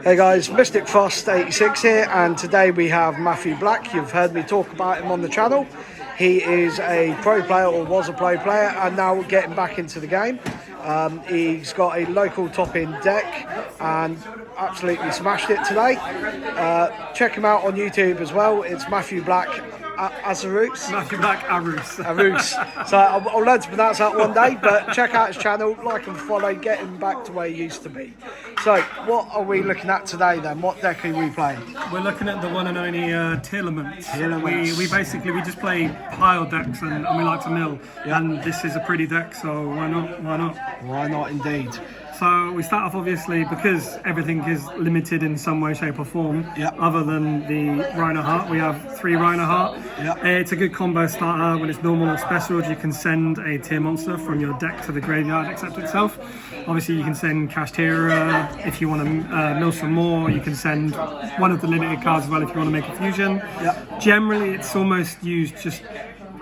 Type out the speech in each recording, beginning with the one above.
Hey guys, Mystic Frost 86 here, and today we have Matthew Black. You've heard me talk about him on the channel. He is a pro player, or was a pro player, and now getting back into the game. He's got a local top-in deck and absolutely smashed it today. Check him out on YouTube as well. It's Matthew Black Azarus. Matthew Black Arus. Arus. So I'll learn to pronounce that one day, but check out his channel, like and follow, get him back to where he used to be. So what are we looking at today then? What deck are we playing? We're looking at the one and only Tearlaments. We basically just play pile decks and we like to mill. Yep. And this is a pretty deck, so why not? Why not indeed. So we start off obviously because everything is limited in some way, shape or form. Yep. Other than the Rhino Heart, we have 3 Rhino Heart. Yep. It's a good combo starter. When it's normal or special, you can send a tier monster from your deck to the graveyard except itself. Obviously you can send Kashtira if you want to mill some more. You can send one of the limited cards as well if you want to make a fusion. Yep. Generally it's almost used just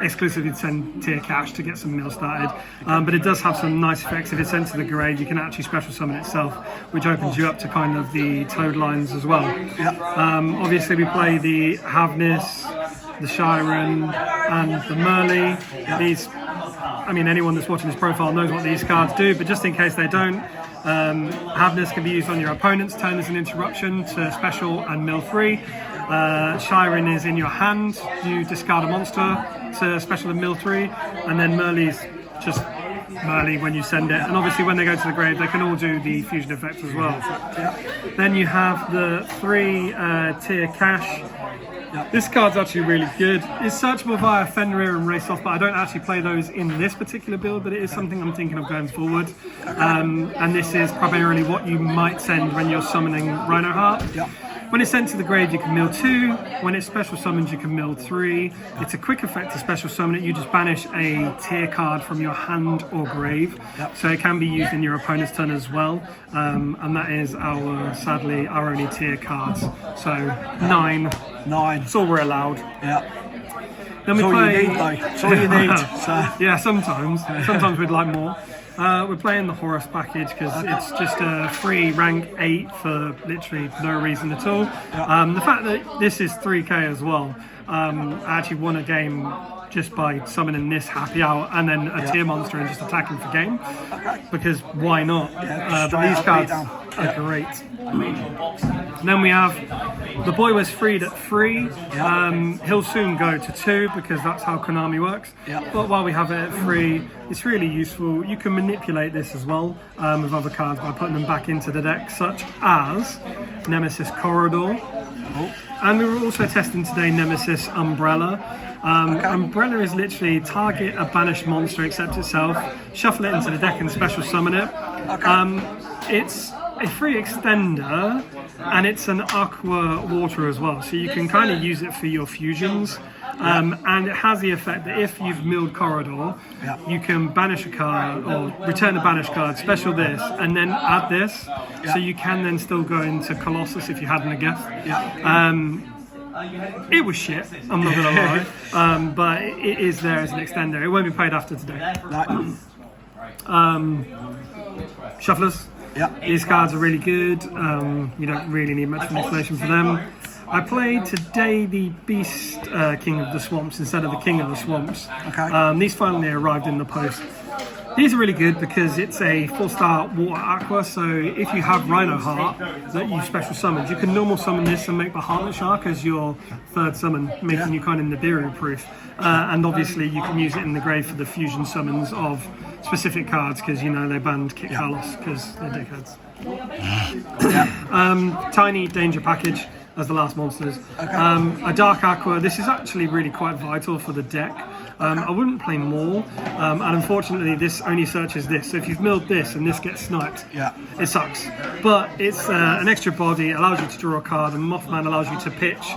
exclusively to send tier cash to get some mill started, but it does have some nice effects. If it's sent to the grave, you can actually special summon itself, which opens you up to kind of the Toad lines as well. Yep. Obviously we play the Havnis, the Shiren and the Merly. Yep. These, I mean, anyone that's watching this profile knows what these cards do, but just in case they don't, Havnis can be used on your opponent's turn as an interruption to special and mill 3. Shiren is in your hand, you discard a monster to special and mill 3, and then Merly's just Merly when you send it, and obviously when they go to the grave they can all do the fusion effects as well. Yep. Then you have the 3 tier cash. Yep. This card's actually really good. It's searchable via Fenrir and Race Off, but I don't actually play those in this particular build, but it is something I'm thinking of going forward. And this is primarily what you might send when you're summoning Rhino Heart. Yep. When it's sent to the grave, you can mill 2. When it's special summons, you can mill 3. It's a quick effect to special summon it. You just banish a tier card from your hand or grave. Yep. So it can be used in your opponent's turn as well. And that is sadly, our only tier cards. So 9. That's all we're allowed. Yeah. Then we That's play. all you need, though. That's all you need. So. Yeah, sometimes we'd like more. We're playing the Horus package because it's just a free rank 8 for literally no reason at all. Yep. The fact that this is 3k as well, I actually won a game just by summoning this happy out and then a tier monster and just attacking for game. Okay. Because why not? Yeah, but these cards are great. And then we have the boy was freed at 3. Yep. He'll soon go to 2 because that's how Konami works. Yep. But while we have it at 3, it's really useful. You can manipulate this as well with other cards by putting them back into the deck, such as Nemesis Corridor. Oh. And we were also testing today Nemesis Umbrella. Umbrella is literally target a banished monster except itself, shuffle it into the deck and special summon it. It's a free extender and it's an Aqua water as well, so you can kind of use it for your fusions. And it has the effect that if you've milled Corridor, you can banish a card or return a banished card, special this, and then add this, so you can then still go into Colossus if you hadn't a guess. It was shit, I'm not gonna lie, but it is there as an extender. It won't be played after today. Shufflers. Yep. These cards are really good. You don't really need much manipulation for them. I played today the Beast King of the Swamps instead of the King of the Swamps. Okay. These finally arrived in the post. These are really good because it's a 4-star water aqua, so if you have Rhino Heart that you special summoned, you can normal summon this and make the Heartless Shark as your 3rd summon, making you kind of Nibiru proof. And obviously you can use it in the grave for the fusion summons of specific cards because, you know, they banned Kit Carlos because they're dickheads. Tiny Danger Package as the last monsters. A Dark Aqua, this is actually really quite vital for the deck. I wouldn't play more, and unfortunately this only searches this, so if you've milled this and this gets sniped, it sucks. But it's an extra body, allows you to draw a card, and Mothman allows you to pitch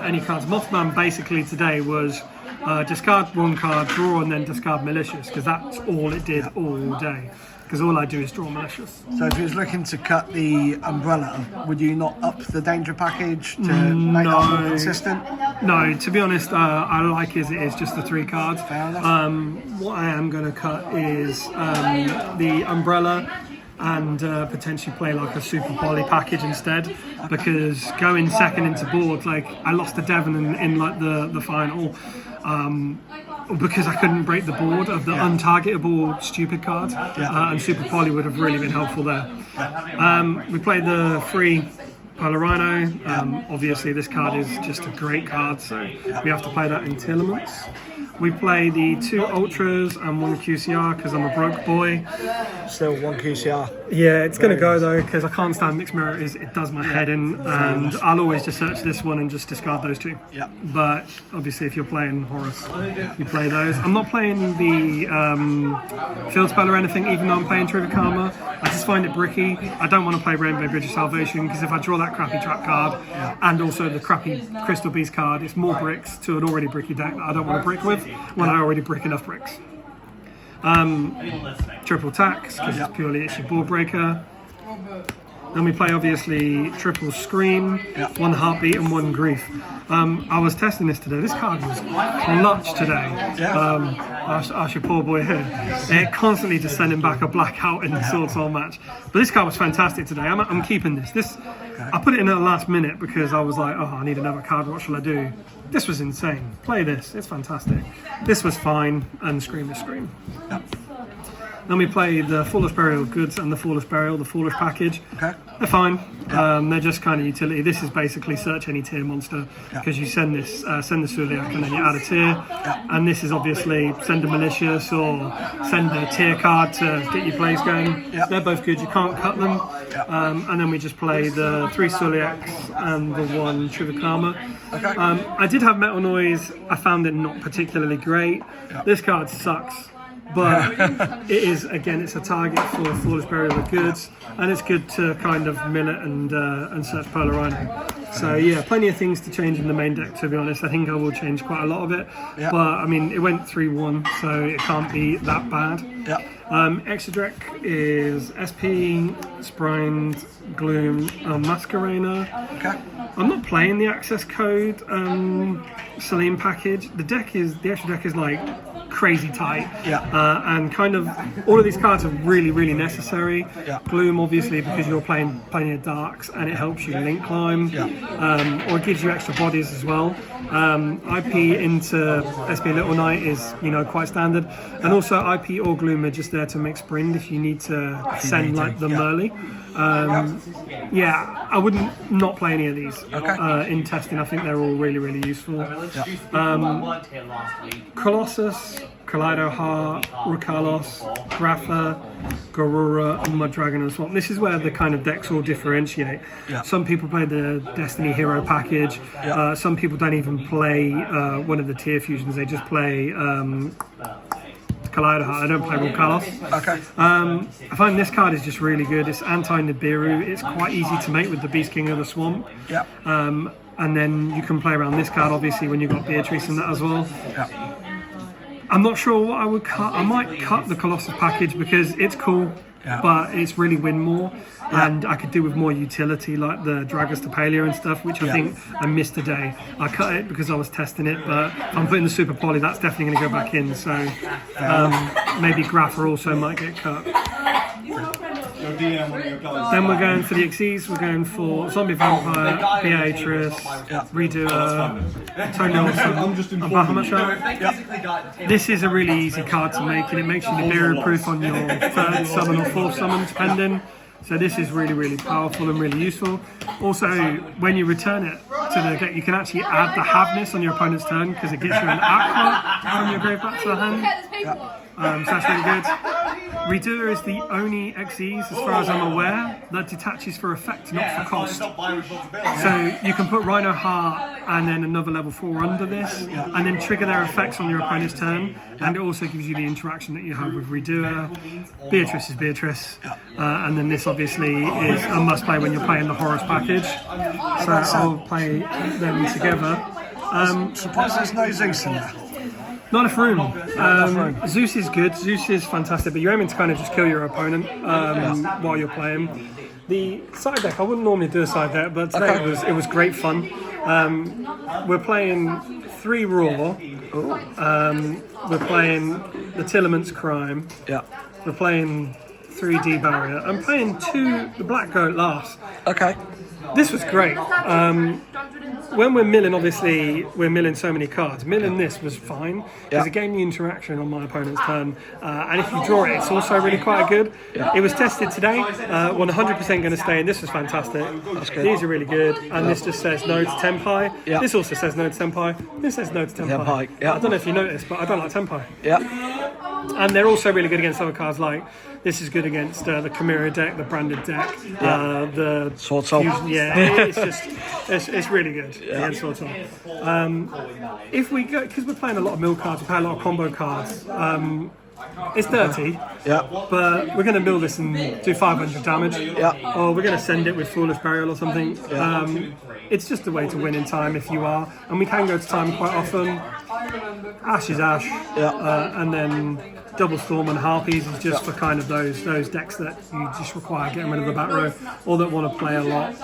any cards. Mothman basically today was discard 1 card, draw, and then discard Malicious, because that's all it did all day. Because all I do is draw Malicious. So if you was looking to cut the Umbrella, would you not up the Danger Package to make that more consistent? No, to be honest, I like as it is just the 3 cards. Fair enough. What I am going to cut is the Umbrella and potentially play like a super poly package instead, because going second into board, like I lost to Devon in like the final, because I couldn't break the board of the untargetable stupid card, and super poly would have really been helpful there. We played the free Polar Rhino. Obviously this card is just a great card, so we have to play that in Telements. We play the 2 Ultras and 1 QCR because I'm a broke boy. Still 1 QCR. Yeah, it's going to go though, because I can't stand mixed mirror. It does my head in, and I'll always just search this one and just discard those 2. Yeah. But obviously if you're playing Horus, you play those. I'm not playing the field spell or anything, even though I'm playing Trivial Karma. I just find it bricky. I don't want to play Rainbow Bridge of Salvation, because if I draw that crappy trap card and also the crappy Crystal Beast card, it's more bricks to an already bricky deck that I don't want to brick with when I already brick enough bricks. Triple tax, because it's purely your board breaker. Then we play obviously triple scream, 1 heartbeat and 1 grief. I was testing this today. This card was clutch today. Our poor boy here. It constantly just sending back a blackout in the Sword Soul match. But this card was fantastic today. I'm keeping this. I put it in at the last minute because I was like, oh, I need another card. What shall I do? This was insane. Play this. It's fantastic. This was fine, and scream is scream. Then we play the Foolish Burial Goods and the Foolish Burial, the Foolish package. Okay. They're fine. They're just kind of utility. This is basically search any tier monster, because you send the Suliak and then you add a tier. And this is obviously send a Malicious or send a tier card to get your plays going. They're both good. You can't cut them. And then we just play the 3 Suliaks and the 1 Trivial Karma. I did have Metal Noise. I found it not particularly great. This card sucks. But it is, again, it's a target for Foolish Burial of Goods, and it's good to kind of mill it and search Polar Rhino. So yeah, plenty of things to change in the main deck, to be honest. I think I will change quite a lot of it. But I mean, it went 3-1, so it can't be that bad. Extra deck is SP, Sprined, Gloom, Masquerainer. I'm not playing the access code Salim package. The extra deck is like crazy tight, and kind of all of these cards are really necessary. Gloom obviously because you're playing plenty of darks and it helps you link climb, or it gives you extra bodies as well. IP into SP Little Knight is quite standard, and also IP or Gloom are just there to make sprint if you need to send like the Merly. I wouldn't not play any of these in testing. I think they're all really useful. Colossus, Kaleido Heart, Rukalos, Grapha, Garura, and Mud Dragon and Swamp. This is where the kind of decks all differentiate. Some people play the Destiny Hero package. Some people don't even play one of the tier fusions. They just play Kaleido Heart. I don't play Rukalos. I find this card is just really good. It's anti-Nibiru. It's quite easy to make with the Beast King of the Swamp. And then you can play around this card obviously when you've got Beatrice and that as well. I'm not sure what I would cut. I might cut the Colossus package because it's cool, but it's really win more, and I could do with more utility like the Dragas to Paleo and stuff, which I think I missed today. I cut it because I was testing it, but if I'm putting the Super Poly, that's definitely going to go back in, so maybe Grapha also might get cut. Then we're going for the Exes. We're going for Zombie Vampire, Beatrice, Redoer, Tony Olsen, and Bahamut. This is a really easy card to make, and it makes you Nibiru proof on your 3rd summon or 4th summon, depending. So this is really powerful and really useful. Also, when you return it to the deck, you can actually add the Haveness on your opponent's turn because it gets you an Aqua from your grave back to the hand. So that's really good. Redoer is the only Exes, as far as I'm aware, that detaches for effect, not for cost. So you can put Rhino Heart and then another level 4 under this, and then trigger their effects on your opponent's turn, and it also gives you the interaction that you have with Redoer. Beatrice is Beatrice, and then this obviously is a must play when you're playing the Horus package. So I'll play them together. Surprised there's no Zeus in there. Not enough room. Zeus is good. Zeus is fantastic, but you're aiming to kind of just kill your opponent while you're playing. The side deck, I wouldn't normally do a side deck, but today it was great fun. We're playing 3 Raw. We're playing the Tillaments Crime. We're playing 3D barrier. I'm playing the Black Goat last. Okay. This was great. When we're milling, obviously, we're milling so many cards. Milling this was fine because it gave me interaction on my opponent's turn. And if you draw it, it's also really quite good. It was tested today. 100% going to stay in. This was fantastic. That's good. These are really good. And this just says no to Tenpai. This also says no to Tenpai. This says no to Tenpai. I don't know if you noticed, but I don't like Tenpai. And they're also really good against other cards like this is good against the Chimera deck, the branded deck, the Sword Soul. It's just it's really good against Sword Soul. If we go, because we're playing a lot of mill cards, we play a lot of combo cards. It's dirty, but we're going to mill this and do 500 damage, or we're going to send it with Foolish Burial or something. It's just a way to win in time if you are, and we can go to time quite often. Ash is Ash, and then Double Storm and Harpies is just for kind of those decks that you just require getting rid of the back row, or that want to play a lot.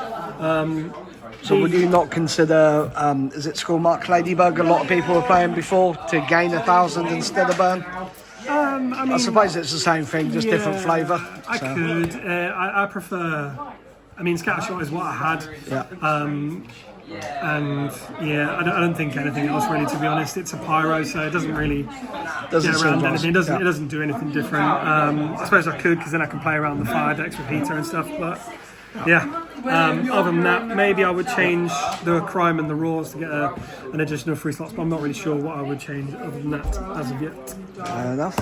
So would you not consider, is it Schoolmark Ladybug? A lot of people were playing before to gain 1,000 instead of burn. I suppose it's the same thing, just different flavour. I could. I prefer. I mean, Scattershot is what I had. And I don't think anything else really, to be honest. It's a pyro, so it doesn't really get around anything. It doesn't do anything different. I suppose I could, because then I can play around the fire decks with Heater and stuff. But other than that, maybe I would change the Crime and the Roars to get an additional 3 slots. But I'm not really sure what I would change other than that as of yet. Fair enough.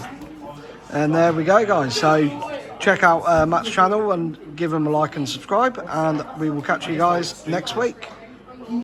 And there we go, guys. So check out Matt's channel and give him a like and subscribe, and we will catch you guys next week.